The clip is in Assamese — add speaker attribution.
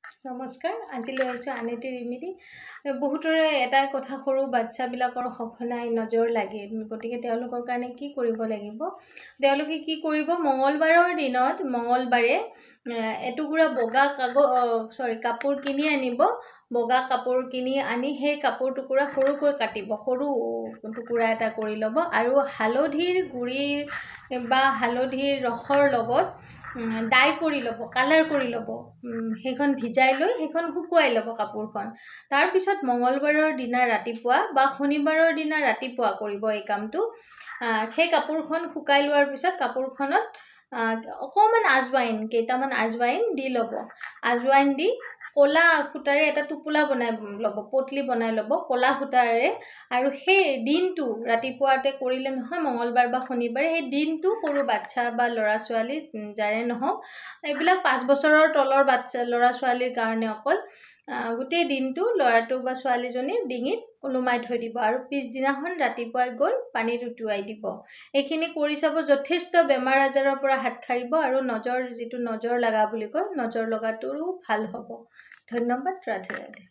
Speaker 1: নমস্কাৰ, আজি লৈ আহিছোঁ আন এটি ৰেমেডি। বহুতৰে এটা কথা, সৰু বাচ্চাবিলাকৰ সঘনাই নজৰ লাগে, গতিকে তেওঁলোকৰ কাৰণে কি কৰিব লাগিব? তেওঁলোকে কি কৰিব, মঙলবাৰৰ দিনত মঙলবাৰে এটুকুৰা বগা কাপোৰ কিনি আনিব। বগা কাপোৰ কিনি আনি সেই কাপোৰ টুকুৰা সৰুকৈ কাটিব, সৰু টুকুৰা এটা কৰি ল'ব আৰু হালধিৰ গুড়িৰ বা হালধিৰ ৰসৰ লগত ডাই কৰি ল'ব, কালাৰ কৰি ল'ব। সেইখন ভিজাই লৈ সেইখন শুকুৱাই ল'ব কাপোৰখন। তাৰপিছত মঙলবাৰৰ দিনা ৰাতিপুৱা বা শনিবাৰৰ দিনা ৰাতিপুৱা কৰিব এই কামটো। সেই কাপোৰখন শুকাই লোৱাৰ পিছত কাপোৰখনত অকণমান আজৱাইন, কেইটামান আজৱাইন দি ল'ব। আজৱাইন দি ক'লা সূতাৰে এটা টোপোলা বনাই ল'ব, পটলি বনাই ল'ব ক'লা সূতাৰে। আৰু সেই দিনটো ৰাতিপুৱাতে কৰিলে নহয়, মঙলবাৰ বা শনিবাৰে সেই দিনটো সৰু বাচ্চা বা ল'ৰা ছোৱালী যাৰে নহওক, এইবিলাক 5 বছৰৰ তলৰ ল'ৰা ছোৱালীৰ কাৰণে অকল, গোটেই দিনটো ল'ৰাটো বা ছোৱালীজনীৰ ডিঙিত ওলোমাই থৈ দিব আৰু পিছদিনাখন ৰাতিপুৱাই গৈ পানীত উটুৱাই দিব। এইখিনি কৰি চাব, যথেষ্ট বেমাৰ আজাৰৰ পৰা হাত সাৰিব আৰু যিটো নজৰ লগা বুলি কয়, নজৰ লগাটোও ভাল হ'ব। ধন্যবাদ। ৰাধে ৰাধে।